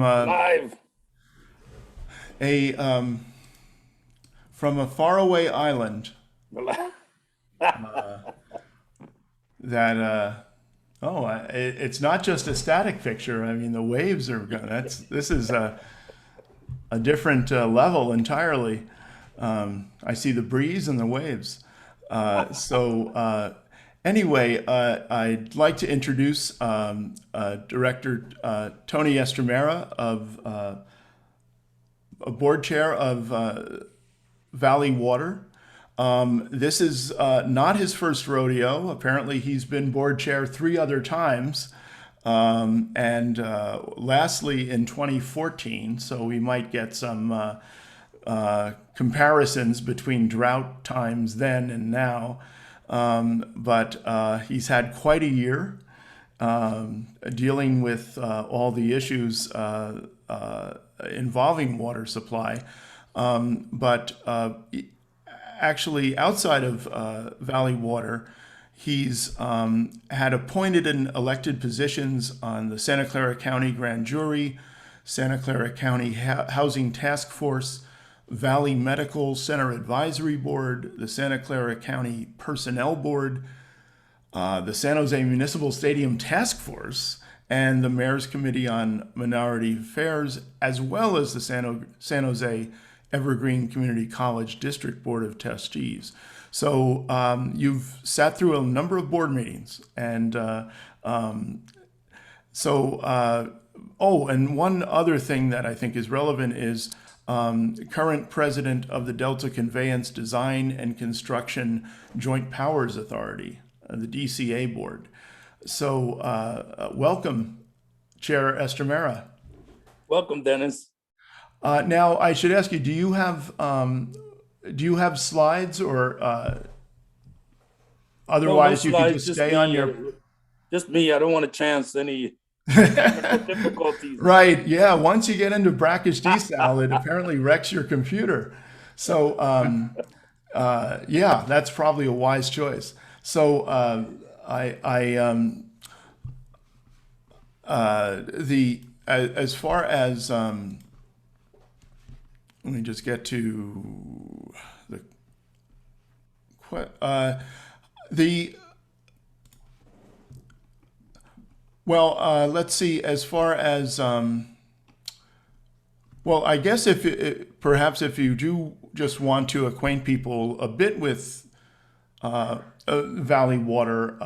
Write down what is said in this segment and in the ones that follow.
uh, Live. a from a faraway island that it's not just a static picture. I mean, the waves are going. This is a different level entirely. I see the breeze and the waves. Anyway, I'd like to introduce Director Tony Estremera of a board chair of Valley Water. This is not his first rodeo. Apparently, he's been board chair 3 other times. Lastly, in 2014, so we might get some comparisons between drought times then and now. But he's had quite a year dealing with all the issues involving water supply. But actually, outside of Valley Water, he's had appointed and elected positions on the Santa Clara County Grand Jury, Santa Clara County Housing Task Force, Valley Medical Center Advisory Board, the Santa Clara County Personnel Board, the San Jose Municipal Stadium Task Force, and the Mayor's Committee on Minority Affairs, as well as the San Jose Evergreen Community College District Board of Trustees. So you've sat through a number of board meetings, and and one other thing that I think is relevant is current president of the Delta Conveyance Design and Construction Joint Powers Authority, the DCA board. So welcome, Chair Estremera. Welcome, Dennis. Now I should ask you: do you have slides, or No otherwise you could slides, just stay on your? just me. I don't want to chance any technical difficulties. Right? Yeah. Once you get into brackish desal, it apparently wrecks your computer. So yeah, that's probably a wise choice. So the as far as let me just get to the the let's see. As far as I guess perhaps if you do just want to acquaint people a bit with Valley Water,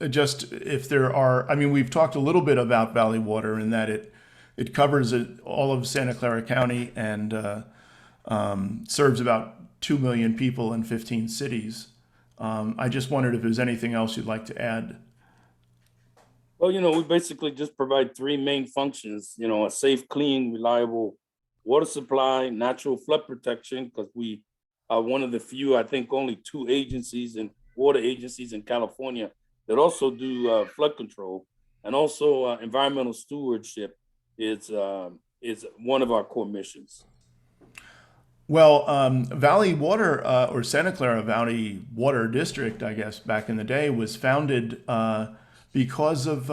just if there are, I mean, we've talked a little bit about Valley Water in that it covers all of Santa Clara County and serves about 2 million people in 15 cities. I just wondered if there's anything else you'd like to add. Well, we basically just provide three main functions. A safe, clean, reliable water supply, natural flood protection, because we are one of the few, I think, only two agencies and water agencies in California that also do flood control, and also environmental stewardship is one of our core missions. Well, Valley Water, or Santa Clara Valley Water District, I guess, back in the day, was founded because of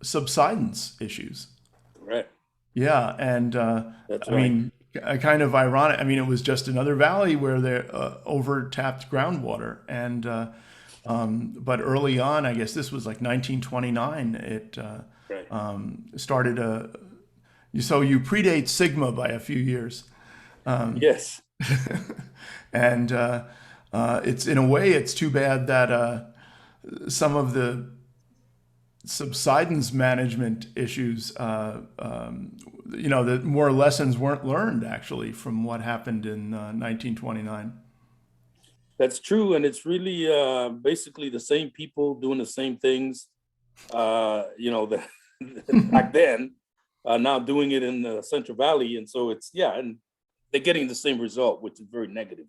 subsidence issues. Correct. Yeah, and That's I right. mean, kind of ironic. I mean, it was just another valley where they over-tapped groundwater, and but early on, I guess this was like 1929. It Right. started a. So you predate Sigma by a few years. Yes. And it's in a way, it's too bad that some of the subsidence management issues, that more lessons weren't learned actually from what happened in 1929. That's true, and it's really basically the same people doing the same things. The, back then, now doing it in the Central Valley, and so and they're getting the same result, which is very negative.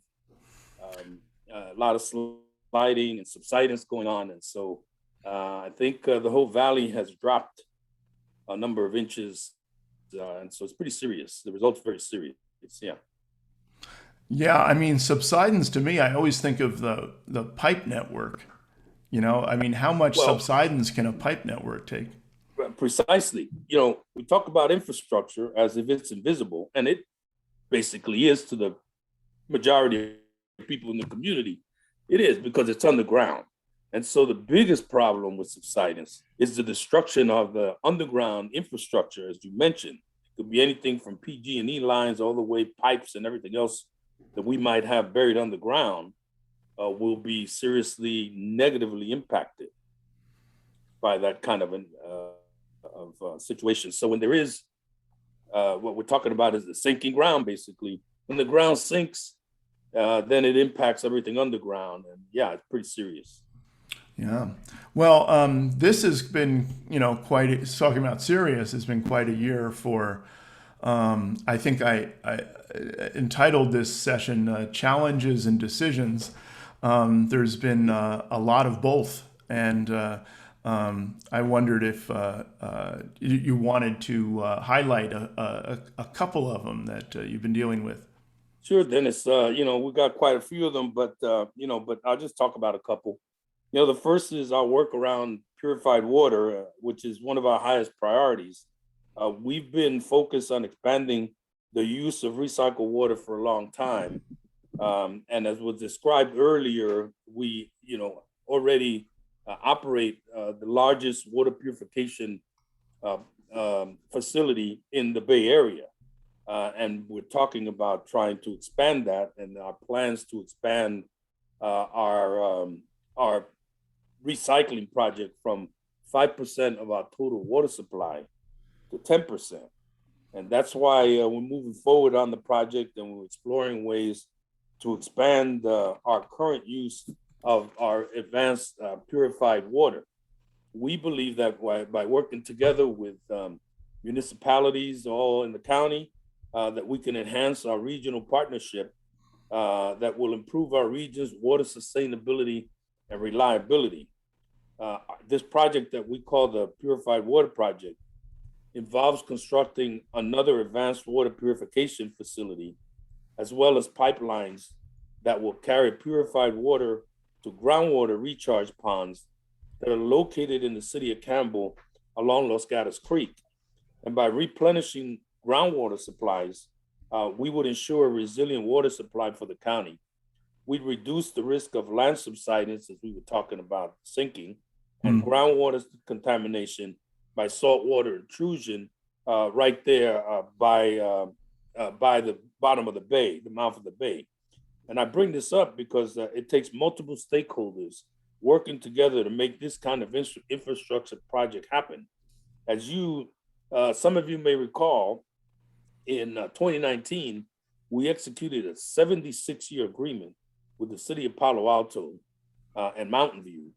A lot of sliding and subsidence going on, and so I think the whole valley has dropped a number of inches, and so it's pretty serious. The result's very serious. Yeah. Yeah, I mean, subsidence to me, I always think of the pipe network. I mean, how much Well, subsidence can a pipe network take? Precisely. We talk about infrastructure as if it's invisible, and it basically is to the majority of people in the community. It is, because it's underground. And so the biggest problem with subsidence is the destruction of the underground infrastructure, as you mentioned. It could be anything from PG&E lines all the way pipes and everything else that we might have buried underground will be seriously negatively impacted by that kind of situation. So when there is, what we're talking about is the sinking ground, basically. When the ground sinks, then it impacts everything underground. And yeah, it's pretty serious. Yeah. Well, this has been, talking about serious, has been quite a year for, I think I entitled this session Challenges and Decisions. There's been a lot of both. And I wondered if you wanted to highlight a couple of them that you've been dealing with. Sure, Dennis. We got quite a few of them, but I'll just talk about a couple. The first is our work around purified water, which is one of our highest priorities. We've been focused on expanding the use of recycled water for a long time. And as was described earlier, we, already operate the largest water purification facility in the Bay Area. And we're talking about trying to expand that, and our plans to expand our recycling project from 5% of our total water supply to 10%. And that's why we're moving forward on the project, and we're exploring ways to expand our current use of our advanced purified water. We believe that by working together with municipalities all in the county, that we can enhance our regional partnership that will improve our region's water sustainability and reliability. This project that we call the Purified Water Project involves constructing another advanced water purification facility, as well as pipelines that will carry purified water to groundwater recharge ponds that are located in the city of Campbell along Los Gatos Creek. And by replenishing groundwater supplies, we would ensure a resilient water supply for the county. We'd reduce the risk of land subsidence, as we were talking about sinking, and groundwater contamination by saltwater intrusion right there by the bottom of the bay, the mouth of the bay. And I bring this up because it takes multiple stakeholders working together to make this kind of infrastructure project happen. As some of you may recall, in 2019, we executed a 76-year agreement with the city of Palo Alto and Mountain View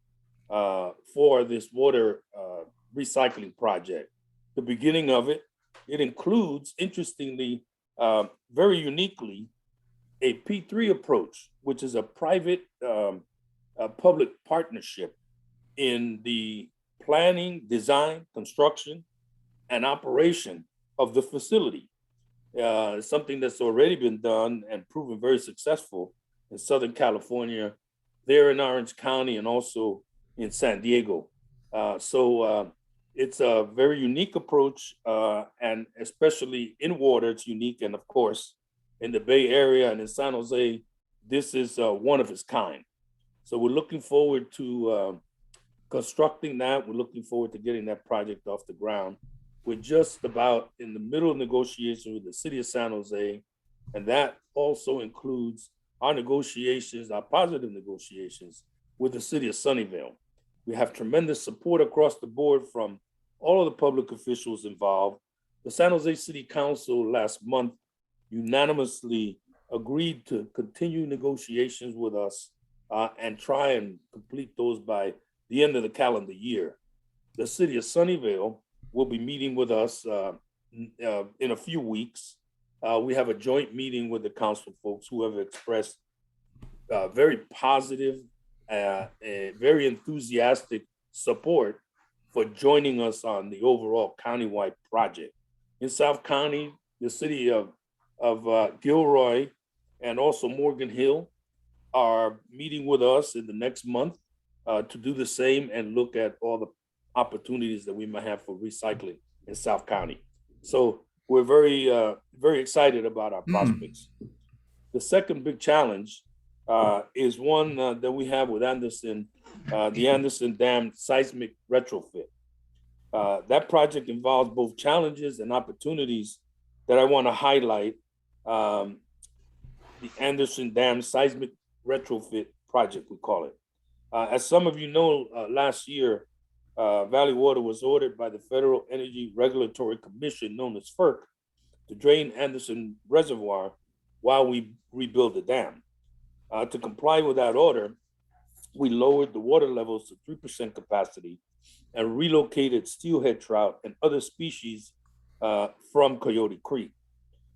for this water recycling project. The beginning of it includes, interestingly, very uniquely, a P3 approach, which is a private public partnership in the planning, design, construction, and operation of the facility. Something that's already been done and proven very successful in Southern California, there in Orange County, and also in San Diego. So it's a very unique approach, and especially in water, it's unique. And of course, in the Bay Area and in San Jose, this is one of its kind. So we're looking forward to constructing that. We're looking forward to getting that project off the ground. We're just about in the middle of negotiations with the city of San Jose, and that also includes our negotiations, our positive negotiations with the city of Sunnyvale. We have tremendous support across the board from all of the public officials involved. The San Jose City Council last month unanimously agreed to continue negotiations with us and try and complete those by the end of the calendar year. The city of Sunnyvale will be meeting with us in a few weeks. We have a joint meeting with the council folks who have expressed very positive, very enthusiastic support for joining us on the overall countywide project. In South County, the city of Gilroy and also Morgan Hill are meeting with us in the next month to do the same and look at all the opportunities that we might have for recycling in South County. So we're very excited about our prospects. The second big challenge is one that we have with Anderson, the Anderson Dam seismic retrofit. That project involves both challenges and opportunities that I want to highlight. The Anderson Dam seismic retrofit project, we call it. As some of you know, last year, Valley Water was ordered by the Federal Energy Regulatory Commission, known as FERC, to drain Anderson Reservoir while we rebuild the dam. To comply with that order, we lowered the water levels to 3% capacity and relocated steelhead trout and other species from Coyote Creek.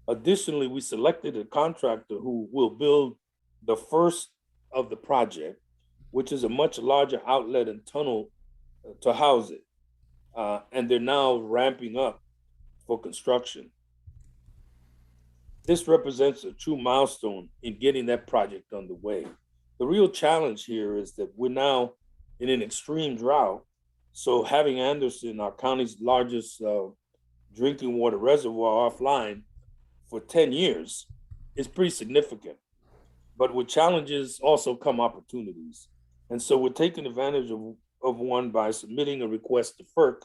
Additionally, we selected a contractor who will build the first of the project, which is a much larger outlet and tunnel to house it. And they're now ramping up for construction. This represents a true milestone in getting that project underway. The real challenge here is that we're now in an extreme drought. So having Anderson, our county's largest drinking water reservoir, offline for 10 years is pretty significant. But with challenges also come opportunities. And so we're taking advantage of one by submitting a request to FERC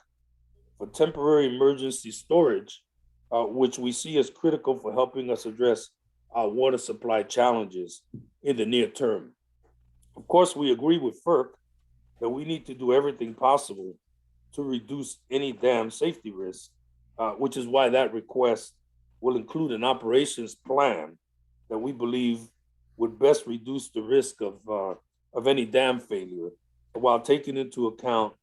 for temporary emergency storage, which we see as critical for helping us address our water supply challenges in the near term. Of course, we agree with FERC that we need to do everything possible to reduce any dam safety risks, which is why that request will include an operations plan that we believe would best reduce the risk of any dam failure while taking into account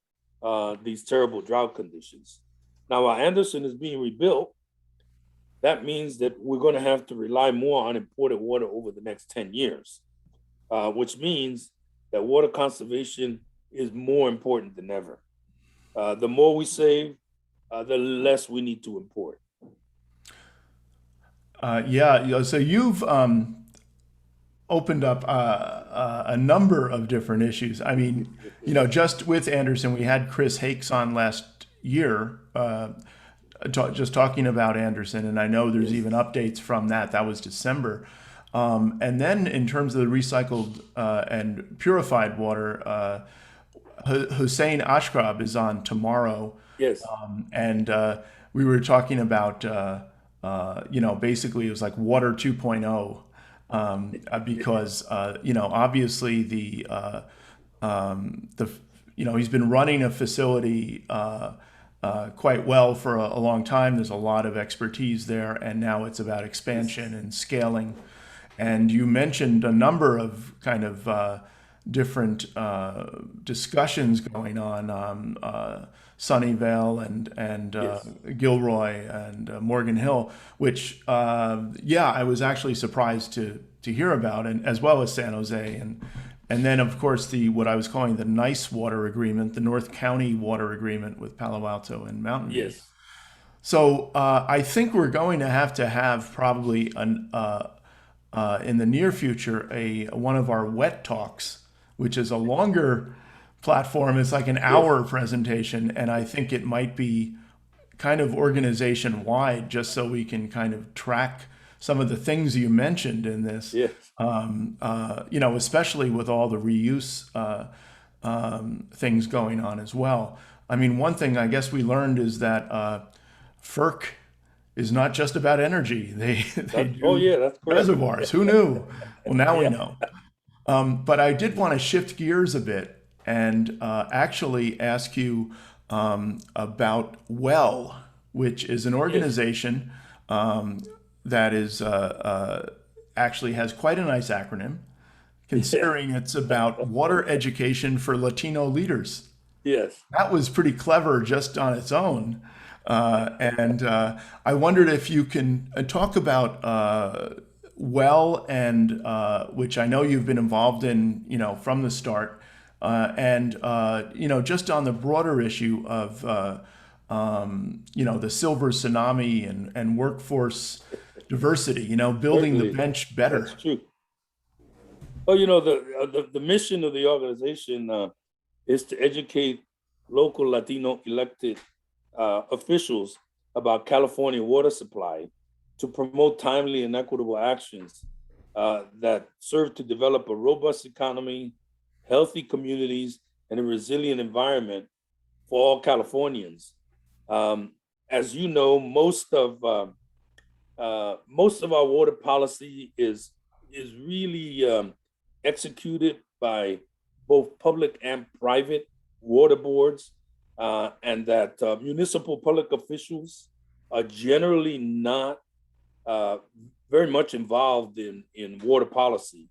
these terrible drought conditions. Now, while Anderson is being rebuilt, that means that we're going to have to rely more on imported water over the next 10 years, which means that water conservation is more important than ever. The more we save, the less we need to import. So you've opened up a number of different issues. I mean, just with Anderson, we had Chris Hakes on last year, just talking about Anderson, and I know there's even updates from that. That was December. And then in terms of the recycled and purified water, Hussein Ashkrab is on tomorrow. Yes. And we were talking about, basically it was like water 2.0, because, obviously he's been running a facility quite well for a long time. There's a lot of expertise there, and now it's about expansion and scaling. And you mentioned a number of kind of different discussions going on, Sunnyvale and Yes. Gilroy and Morgan Hill, which I was actually surprised to hear about, and as well as San Jose, and then of course what I was calling the NICE water agreement, the North County water agreement with Palo Alto and Mountain View. Yes. So I think we're going to have probably in the near future one of our wet talks, which is a longer platform. It's like an hour presentation, and I think it might be kind of organization wide, just so we can kind of track some of the things you mentioned in this. Yes. Especially with all the reuse things going on as well. I mean, one thing I guess we learned is that FERC is not just about energy. They do That's correct. reservoirs. Who knew? Well, now we know. But I did want to shift gears a bit and actually ask you about WELL, which is an organization that is actually has quite a nice acronym, considering it's about water education for Latino leaders. Yes. That was pretty clever just on its own. And I wondered if you can talk about WELL, and which I know you've been involved in, from the start, and just on the broader issue of the silver tsunami and workforce diversity, building the bench better. That's true. Well, the mission of the organization is to educate local Latino elected officials about California water supply to promote timely and equitable actions that serve to develop a robust economy, healthy communities, and a resilient environment for all Californians. Um, as you know, most of our water policy is really executed by both public and private water boards, and that municipal public officials are generally not uh, very much involved in water policy.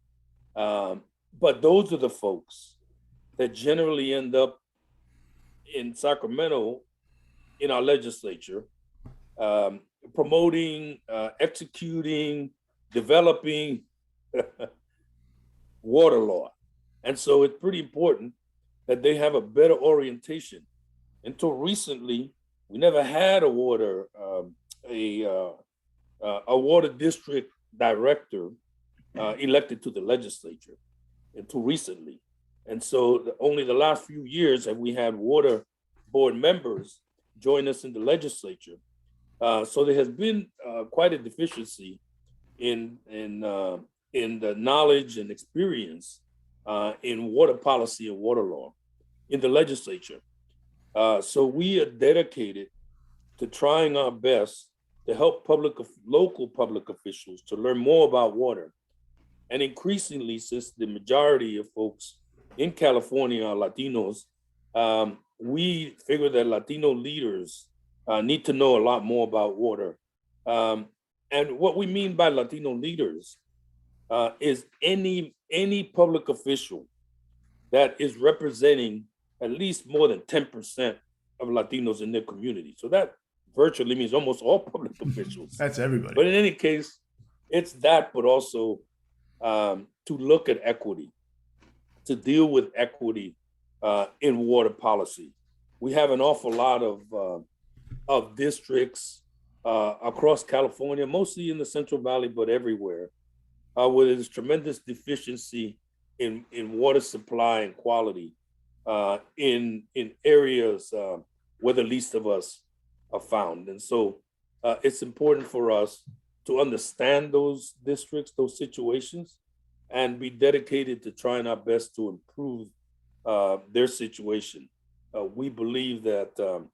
Um, but those are the folks that generally end up in Sacramento in our legislature, um, promoting, executing, developing water law. And so it's pretty important that they have a better orientation. Until recently, we never had a water district director elected to the legislature until recently. And so only the last few years have we had water board members join us in the legislature. So there has been quite a deficiency in the knowledge and experience in water policy and water law in the legislature. So we are dedicated to trying our best to help local public officials to learn more about water. And increasingly, since the majority of folks in California are Latinos, we figure that Latino leaders need to know a lot more about water. And what we mean by Latino leaders is any public official that is representing at least more than 10% of Latinos in their community. So that virtually means almost all public officials. That's everybody. But in any case, it's that, but also to look at equity, to deal with equity in water policy. We have an awful lot of districts across California, mostly in the Central Valley, but everywhere, where there's tremendous deficiency in water supply and quality in areas where the least of us are found. And so it's important for us to understand those districts, those situations, and be dedicated to trying our best to improve their situation. We believe that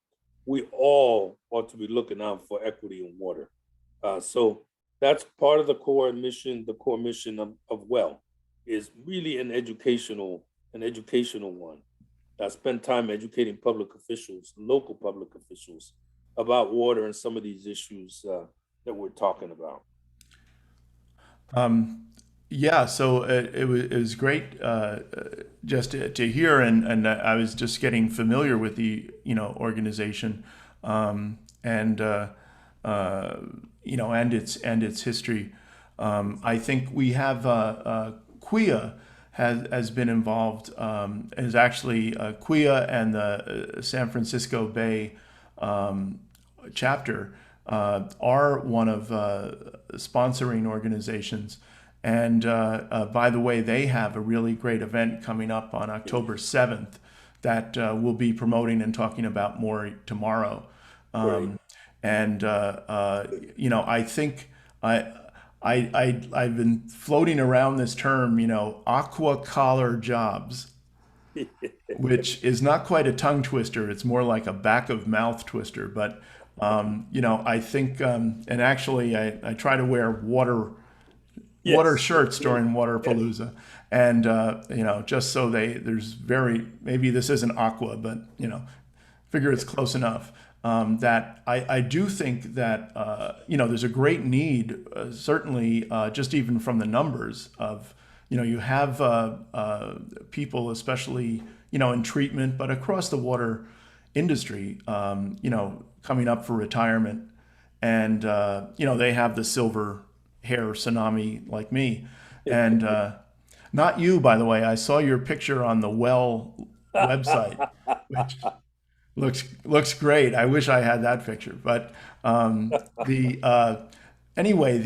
we all ought to be looking out for equity in water. So that's part of the core mission. The core mission of WELL is really an educational one. I spend time educating public officials, local public officials, about water and some of these issues that we're talking about. Yeah, so it was great just to hear, and I was just getting familiar with the organization, and and its history. I think we have QIA has been involved. Is actually QIA and the San Francisco Bay chapter are one of sponsoring organizations. And by the way, they have a really great event coming up on October 7th that we'll be promoting and talking about more tomorrow. And I think I've been floating around this term, aqua collar jobs, which is not quite a tongue twister. It's more like a back of mouth twister. But I think, and actually, I try to wear water shirts during Waterpalooza, and just so maybe this isn't aqua, but figure it's close enough. That I do think that there's a great need, certainly just even from the numbers of you have people, especially in treatment, but across the water industry, coming up for retirement, and they have the silver hair tsunami like me, and not you, by the way. I saw your picture on the Well website, which looks great. I wish I had that picture, but anyway,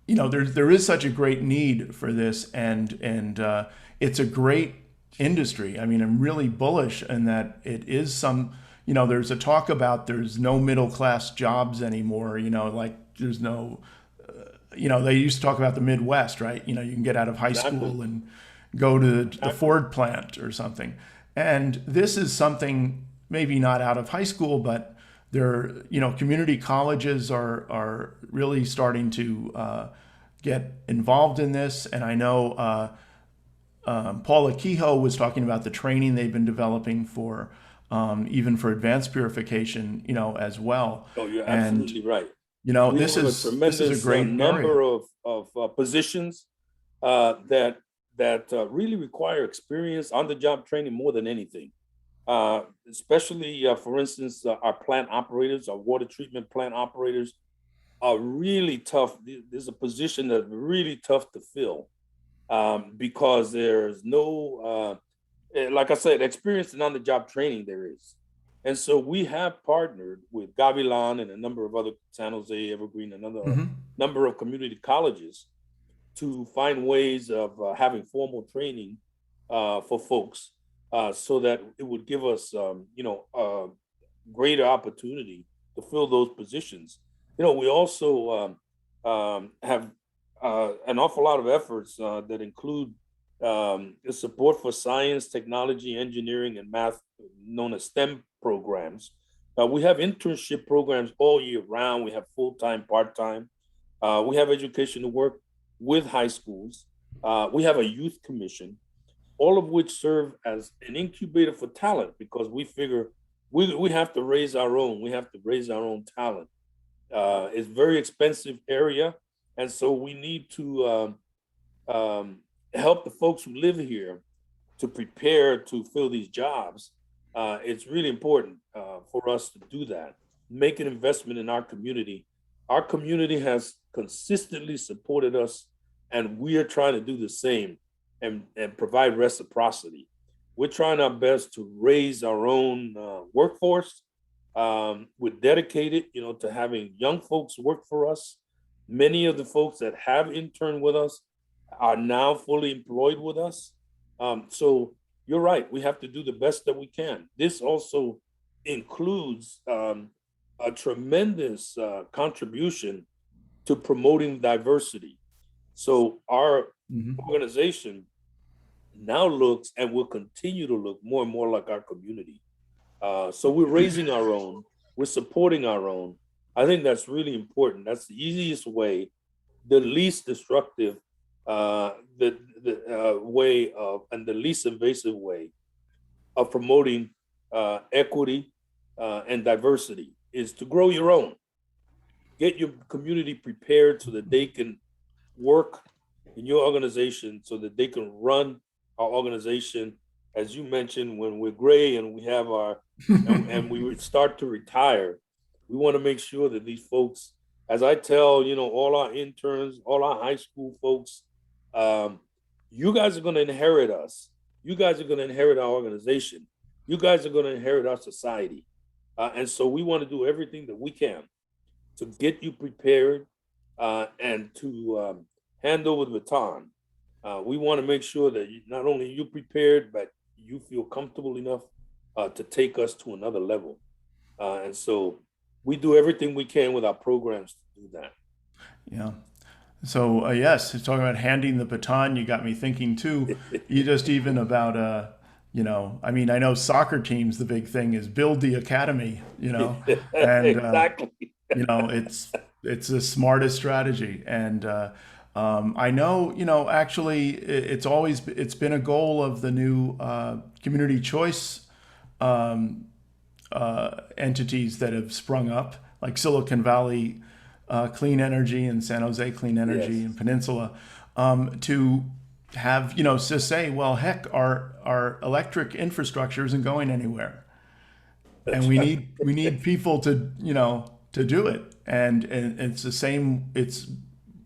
there is such a great need for this, and it's a great industry. I mean, I'm really bullish in that it is some, there's a talk about there's no middle class jobs anymore, like there's no, they used to talk about the Midwest, right? You can get out of high Exactly. school and go to the Exactly. Ford plant or something. And this is something maybe not out of high school, but community colleges are really starting to get involved in this. And I know Paula Kehoe was talking about the training they've been developing for even for advanced purification, as well. Oh, you're And absolutely right. We this have a is a tremendous great area. number of positions that really require experience on the job training more than anything. Especially, for instance, our plant operators, our water treatment plant operators are really tough. There's a position that's really tough to fill because there's no, like I said, experience and on the job training there is. And so we have partnered with Gavilan and a number of other San Jose, Evergreen, another Hmm. number of community colleges to find ways of having formal training for folks so that it would give us, a greater opportunity to fill those positions. We also have an awful lot of efforts that include the support for science, technology, engineering, and math, known as STEM programs. We have internship programs all year round. We have full time, part time. We have education to work with high schools. We have a youth commission, all of which serve as an incubator for talent because we figure we have to raise our own. We have to raise our own talent. It's a very expensive area, and so we need to help the folks who live here to prepare to fill these jobs. It's really important for us to do that. Make an investment in our community. Our community has consistently supported us, and we are trying to do the same and provide reciprocity. We're trying our best to raise our own workforce. We're dedicated, to having young folks work for us. Many of the folks that have interned with us are now fully employed with us. So you're right. We have to do the best that we can. This also includes a tremendous contribution to promoting diversity. So our Hmm. organization now looks and will continue to look more and more like our community. So we're raising our own, we're supporting our own. I think that's really important. That's the easiest way, the least destructive, the way of, and the least invasive way of promoting equity and diversity is to grow your own. Get your community prepared so that they can work in your organization so that they can run our organization. As you mentioned, when we're gray and we have our and we would start to retire, we want to make sure that these folks, as I tell, all our interns, all our high school folks, um, you guys are going to inherit us. You guys are going to inherit our organization. You guys are going to inherit our society. And so we want to do everything that we can to get you prepared and to hand over the baton. We want to make sure that not only you prepared, but you feel comfortable enough to take us to another level. And so we do everything we can with our programs to do that. Yeah. So yes, talking about handing the baton, you got me thinking too. You just even about I mean, I know soccer teams. The big thing is build the academy. And Exactly. it's the smartest strategy. And I know, actually, it's been a goal of the new community choice entities that have sprung up, like Silicon Valley Clean Energy and San Jose Clean Energy Yes, and Peninsula, to have, to say, well, heck, our electric infrastructure isn't going anywhere, and that's right. we need people to, to do it, and it's the same. It's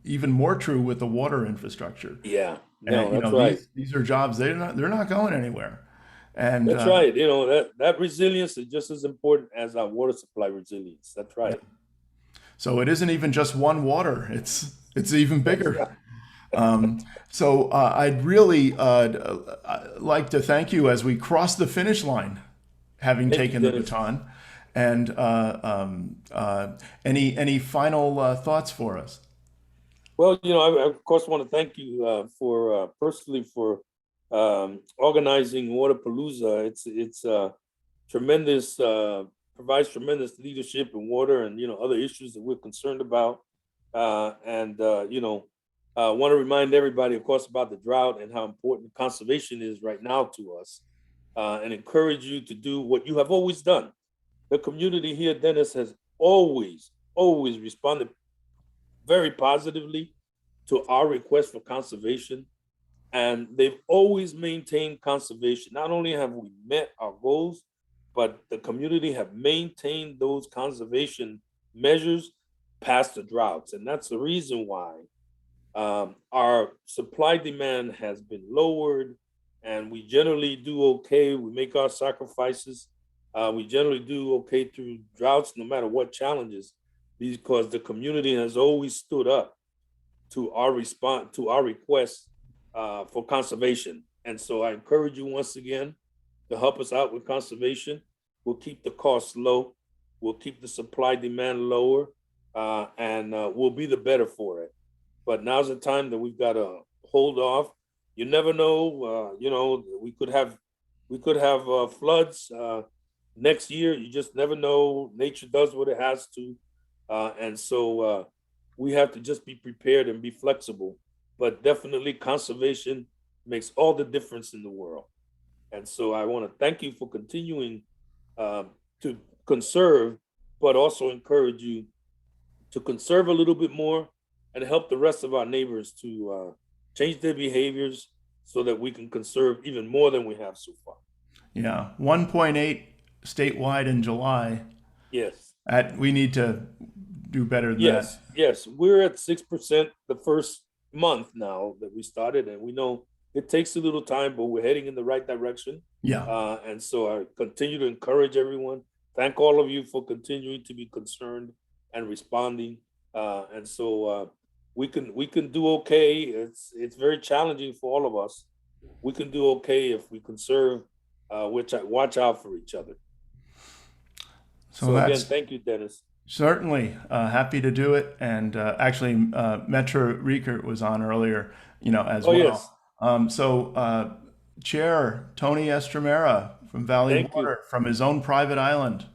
even more true with the water infrastructure, Yeah, and no, that's right. these are jobs they're not going anywhere, and That's right. That resilience is just as important as our water supply resilience. That's yeah. right. So it isn't even just one water; it's even That's bigger. right. I'd really like to thank you as we cross the finish line, having Thank you, taken the Dennis. baton. And any final thoughts for us? Well, I of course want to thank you for personally for organizing Waterpalooza. It's tremendous, provides tremendous leadership in water and other issues that we're concerned about. And want to remind everybody, of course, about the drought and how important conservation is right now to us, and encourage you to do what you have always done. The community here, Dennis, has always responded very positively to our request for conservation. And they've always maintained conservation. Not only have we met our goals, but the community have maintained those conservation measures past the droughts. And that's the reason why our supply demand has been lowered, and we generally do okay. We make our sacrifices. We generally do okay through droughts, no matter what challenges, because the community has always stood up to our response to our request for conservation. And so I encourage you once again to help us out with conservation. We'll keep the costs low. We'll keep the supply demand lower, and we'll be the better for it. But now's the time that we've got to hold off. You never know. We could have floods next year. You just never know. Nature does what it has to, and so we have to just be prepared and be flexible. But definitely, conservation makes all the difference in the world. And so I want to thank you for continuing to conserve, but also encourage you to conserve a little bit more and help the rest of our neighbors to change their behaviors so that we can conserve even more than we have so far. Yeah, 1.8 statewide in July. Yes, We need to do better than that. yes. We're at 6% the first month now that we started, and we know it takes a little time, but we're heading in the right direction. Yeah. And so I continue to encourage everyone. Thank all of you for continuing to be concerned and responding. And so we can do okay. It's very challenging for all of us. We can do okay if we conserve, which I watch out for each other. So So again, that's thank you, Dennis. certainly happy to do it. And actually, Metro Riekert was on earlier, as Oh yes, well. Chair Tony Estremera from Valley thank you. Water from his own private island.